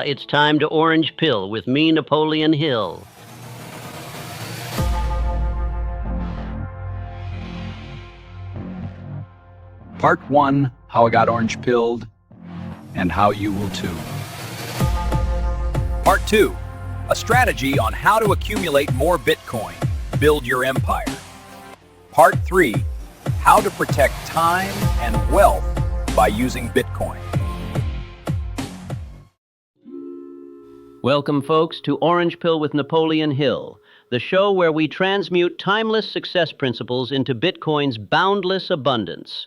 It's time to orange pill with me, Napoleon Hill. Part 1, How I Got Orange Pilled, and How You Will Too. Part 2, a strategy on how to accumulate more Bitcoin, build your empire. Part 3, how to protect time and wealth by using Bitcoin. Welcome, folks, to Orange Pill with Napoleon Hill, the show where we transmute timeless success principles into Bitcoin's boundless abundance.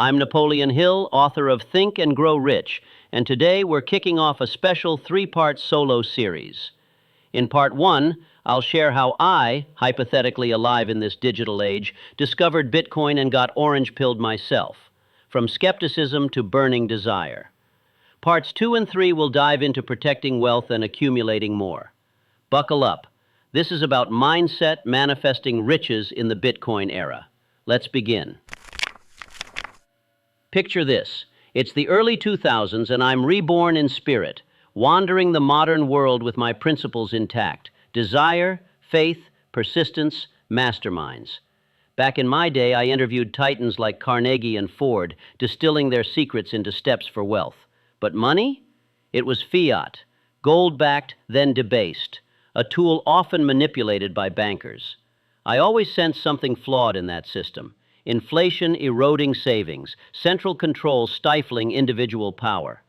I'm Napoleon Hill, author of Think and Grow Rich, and today we're kicking off a special three-part solo series. In Part 1, I'll share how I, hypothetically alive in this digital age, discovered Bitcoin and got orange-pilled myself, from skepticism to burning desire. Parts 2 and 3 will dive into protecting wealth and accumulating more. Buckle up. This is about mindset manifesting riches in the Bitcoin era. Let's begin. Picture this. It's the early 2000s and I'm reborn in spirit, wandering the modern world with my principles intact. Desire, faith, persistence, masterminds. Back in my day, I interviewed titans like Carnegie and Ford, distilling their secrets into steps for wealth. But money? It was fiat, gold-backed, then debased, a tool often manipulated by bankers. I always sensed something flawed in that system. Inflation eroding savings, central control stifling individual power.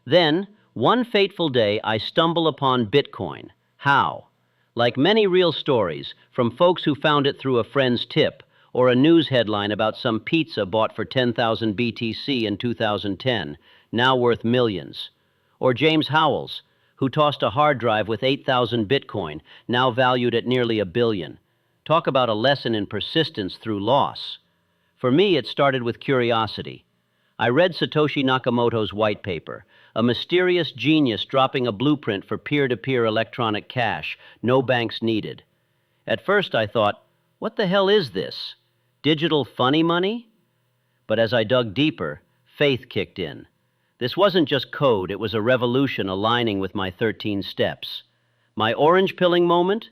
Then, one fateful day, I stumble upon Bitcoin. How? Like many real stories, from folks who found it through a friend's tip, or a news headline about some pizza bought for 10,000 BTC in 2010, now worth millions. Or James Howells, who tossed a hard drive with 8,000 Bitcoin, now valued at nearly $1 billion. Talk about a lesson in persistence through loss. For me, it started with curiosity. I read Satoshi Nakamoto's white paper, a mysterious genius dropping a blueprint for peer-to-peer electronic cash, no banks needed. At first I thought, what the hell is this? Digital funny money? But as I dug deeper, faith kicked in. This wasn't just code, it was a revolution aligning with my 13 steps. My orange pilling moment?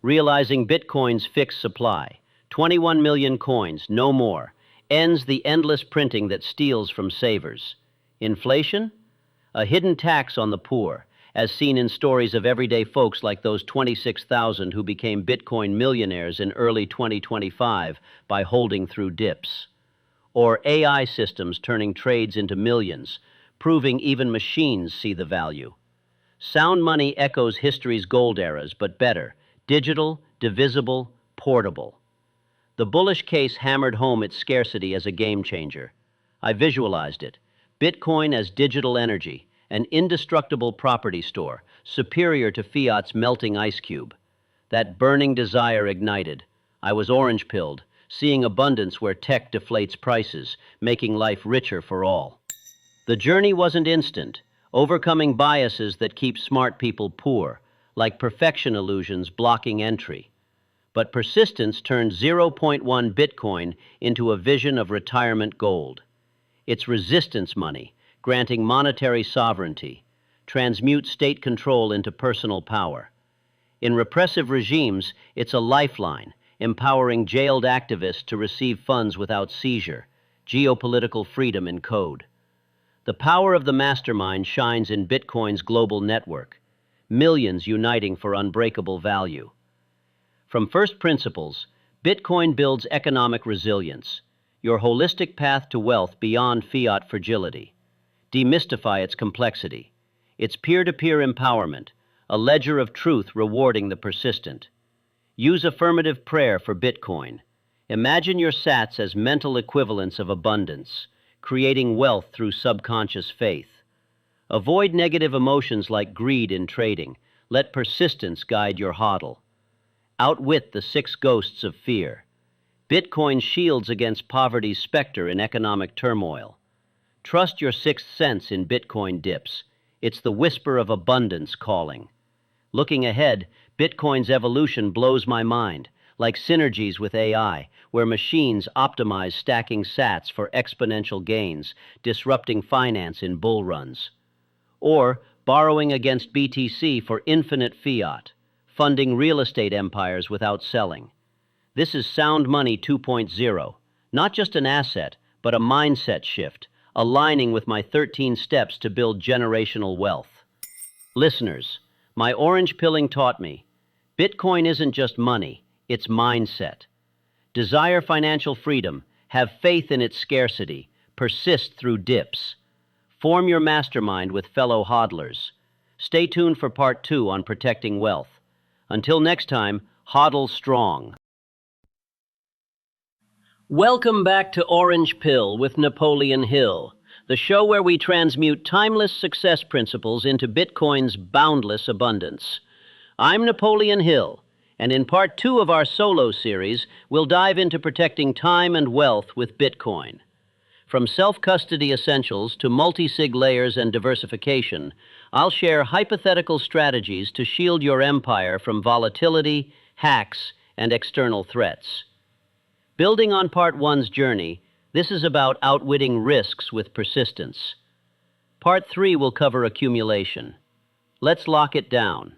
Realizing Bitcoin's fixed supply. 21 million coins, no more. Ends the endless printing that steals from savers. Inflation? A hidden tax on the poor, as seen in stories of everyday folks like those 26,000 who became Bitcoin millionaires in early 2025 by holding through dips. Or AI systems turning trades into millions, proving even machines see the value. Sound money echoes history's gold eras, but better. Digital, divisible, portable. The bullish case hammered home its scarcity as a game changer. I visualized it. Bitcoin as digital energy, an indestructible property store, superior to fiat's melting ice cube. That burning desire ignited. I was orange-pilled, seeing abundance where tech deflates prices, making life richer for all. The journey wasn't instant, overcoming biases that keep smart people poor, like perfection illusions blocking entry. But persistence turned 0.1 Bitcoin into a vision of retirement gold. It's resistance money, granting monetary sovereignty, transmute state control into personal power. In repressive regimes, it's a lifeline, empowering jailed activists to receive funds without seizure, geopolitical freedom in code. The power of the mastermind shines in Bitcoin's global network, millions uniting for unbreakable value. From first principles, Bitcoin builds economic resilience, your holistic path to wealth beyond fiat fragility. Demystify its complexity. It's peer-to-peer empowerment, a ledger of truth rewarding the persistent. Use affirmative prayer for Bitcoin. Imagine your sats as mental equivalents of abundance, creating wealth through subconscious faith. Avoid negative emotions like greed in trading. Let persistence guide your HODL. Outwit the 6 ghosts of fear. Bitcoin shields against poverty's specter in economic turmoil. Trust your sixth sense in Bitcoin dips. It's the whisper of abundance calling. Looking ahead, Bitcoin's evolution blows my mind, like synergies with AI, where machines optimize stacking sats for exponential gains, disrupting finance in bull runs. Or borrowing against BTC for infinite fiat, funding real estate empires without selling. This is sound money 2.0, not just an asset, but a mindset shift, aligning with my 13 steps to build generational wealth. Listeners, my orange pilling taught me, Bitcoin isn't just money, it's mindset. Desire financial freedom, have faith in its scarcity, persist through dips. Form your mastermind with fellow HODLers. Stay tuned for part 2 on protecting wealth. Until next time, HODL strong. Welcome back to Orange Pill with Napoleon Hill, the show where we transmute timeless success principles into Bitcoin's boundless abundance. I'm Napoleon Hill, and in part 2 of our solo series, we'll dive into protecting time and wealth with Bitcoin. From self-custody essentials to multisig layers and diversification, I'll share hypothetical strategies to shield your empire from volatility, hacks, and external threats. Building on part 1's journey, this is about outwitting risks with persistence. Part 3 will cover accumulation. Let's lock it down.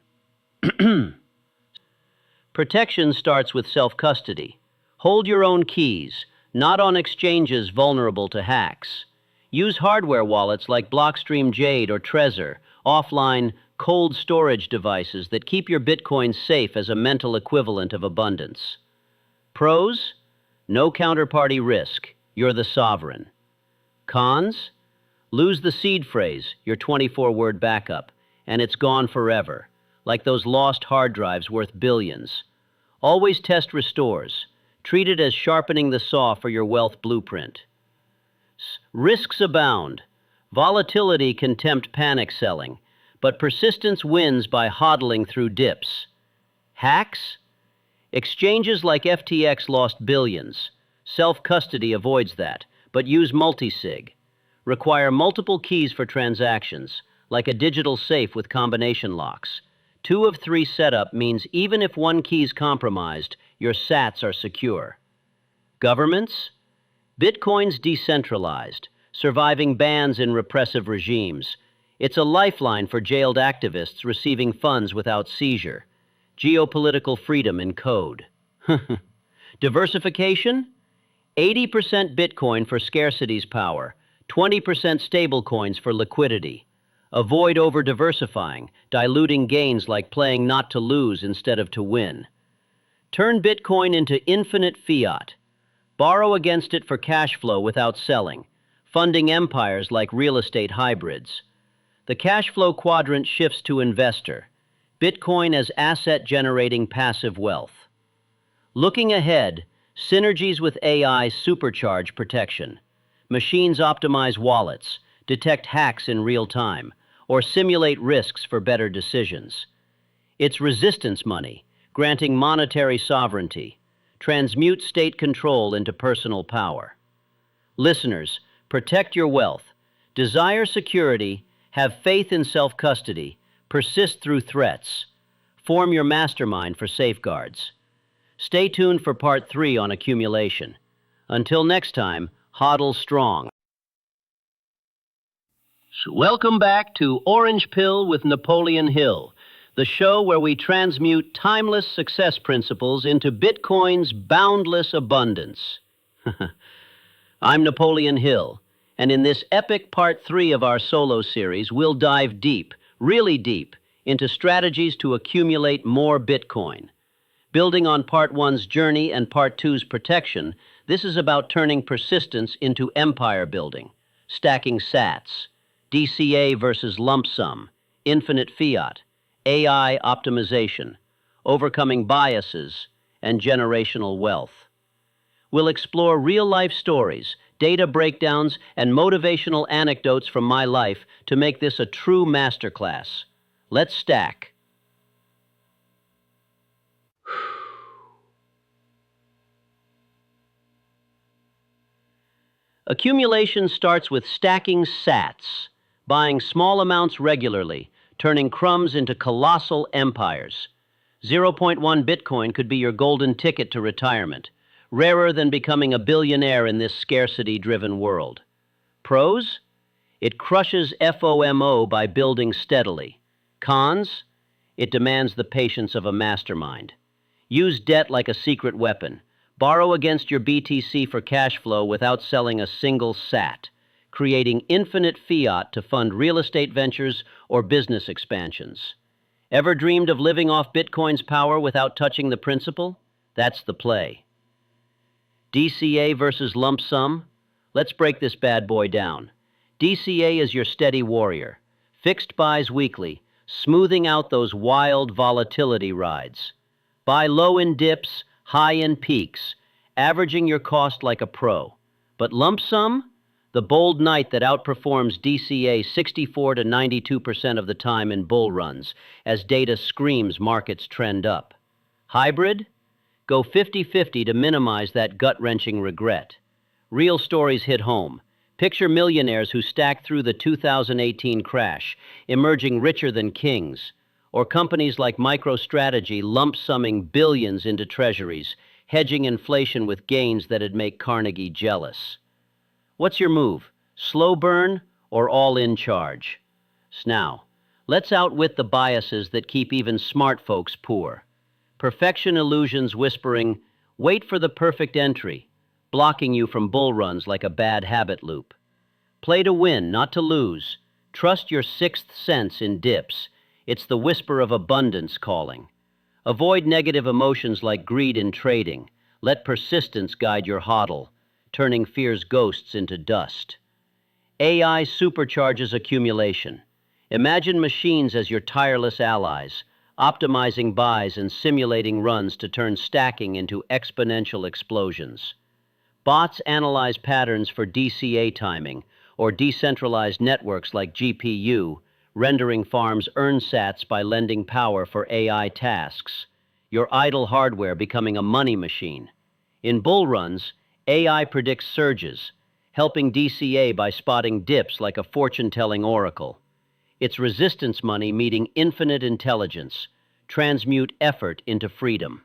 Protection starts with self-custody. Hold your own keys, not on exchanges vulnerable to hacks. Use hardware wallets like Blockstream Jade or Trezor, offline, cold storage devices that keep your Bitcoin safe as a mental equivalent of abundance. Pros? No counterparty risk. You're the sovereign. Cons? Lose the seed phrase, your 24-word backup, and it's gone forever, like those lost hard drives worth billions. Always test restores. Treat it as sharpening the saw for your wealth blueprint. Risks abound. Volatility can tempt panic selling, but persistence wins by hodling through dips. Hacks? Exchanges like FTX lost billions. Self-custody avoids that, but use multisig. Require multiple keys for transactions, like a digital safe with combination locks. 2 of 3 setup means even if one key's compromised, your sats are secure. Governments? Bitcoin's decentralized, surviving bans in repressive regimes. It's a lifeline for jailed activists receiving funds without seizure. Geopolitical freedom in code. Diversification? 80% Bitcoin for scarcity's power, 20% stablecoins for liquidity. Avoid over-diversifying, diluting gains like playing not to lose instead of to win. Turn Bitcoin into infinite fiat. Borrow against it for cash flow without selling, funding empires like real estate hybrids. The cash flow quadrant shifts to investor. Bitcoin as asset-generating passive wealth. Looking ahead, synergies with AI supercharge protection. Machines optimize wallets, detect hacks in real time, or simulate risks for better decisions. It's resistance money, granting monetary sovereignty. Transmute state control into personal power. Listeners, protect your wealth. Desire security, have faith in self-custody, persist through threats. Form your mastermind for safeguards. Stay tuned for part 3 on accumulation. Until next time, HODL strong. Welcome back to Orange Pill with Napoleon Hill, the show where we transmute timeless success principles into Bitcoin's boundless abundance. I'm Napoleon Hill, and in this epic part 3 of our solo series, we'll dive deep, really deep, into strategies to accumulate more Bitcoin. Building on part 1's journey and part 2's protection, this is about turning persistence into empire building, stacking sats, DCA versus lump sum, infinite fiat, AI optimization, overcoming biases, and generational wealth. We'll explore real-life stories, data breakdowns, and motivational anecdotes from my life to make this a true masterclass. Let's stack. Accumulation starts with stacking sats, buying small amounts regularly, turning crumbs into colossal empires. zero point 0.1 Bitcoin could be your golden ticket to retirement, rarer than becoming a billionaire in this scarcity-driven world. Pros? It crushes FOMO by building steadily. Cons? It demands the patience of a mastermind. Use debt like a secret weapon. Borrow against your BTC for cash flow without selling a single sat, creating infinite fiat to fund real estate ventures or business expansions. Ever dreamed of living off Bitcoin's power without touching the principal? That's the play. DCA versus lump sum? Let's break this bad boy down. DCA is your steady warrior. Fixed buys weekly, smoothing out those wild volatility rides. Buy low in dips, high in peaks, averaging your cost like a pro. But lump sum? The bold knight that outperforms DCA 64 to 92% of the time in bull runs, as data screams markets trend up. Hybrid? Go 50-50 to minimize that gut-wrenching regret. Real stories hit home. Picture millionaires who stacked through the 2018 crash, emerging richer than kings. Or companies like MicroStrategy lump-summing billions into treasuries, hedging inflation with gains that'd make Carnegie jealous. What's your move? Slow burn or all-in charge? Now, let's outwit the biases that keep even smart folks poor. Perfection illusions whispering, wait for the perfect entry, blocking you from bull runs like a bad habit loop. Play to win, not to lose. Trust your sixth sense in dips. It's the whisper of abundance calling. Avoid negative emotions like greed in trading. Let persistence guide your HODL, turning fear's ghosts into dust. AI supercharges accumulation. Imagine machines as your tireless allies, optimizing buys and simulating runs to turn stacking into exponential explosions. Bots analyze patterns for DCA timing, or decentralized networks like GPU, rendering farms earn sats by lending power for AI tasks. Your idle hardware becoming a money machine. In bull runs, AI predicts surges, helping DCA by spotting dips like a fortune-telling oracle. It's resistance money meeting infinite intelligence. Transmute effort into freedom.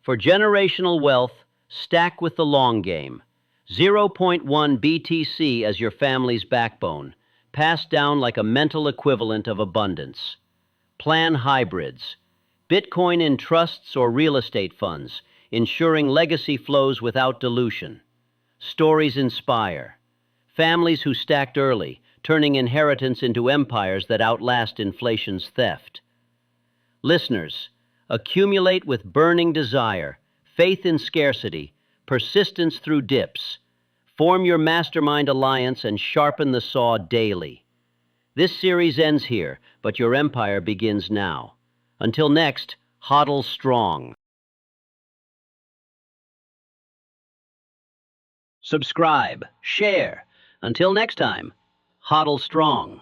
For generational wealth, stack with the long game. 0.1 BTC as your family's backbone, passed down like a mental equivalent of abundance. Plan hybrids. Bitcoin in trusts or real estate funds, ensuring legacy flows without dilution. Stories inspire. Families who stacked early, turning inheritance into empires that outlast inflation's theft. Listeners, accumulate with burning desire, faith in scarcity, persistence through dips. Form your mastermind alliance and sharpen the saw daily. This series ends here, but your empire begins now. Until next, HODL strong. Subscribe, share. Until next time, HODL strong.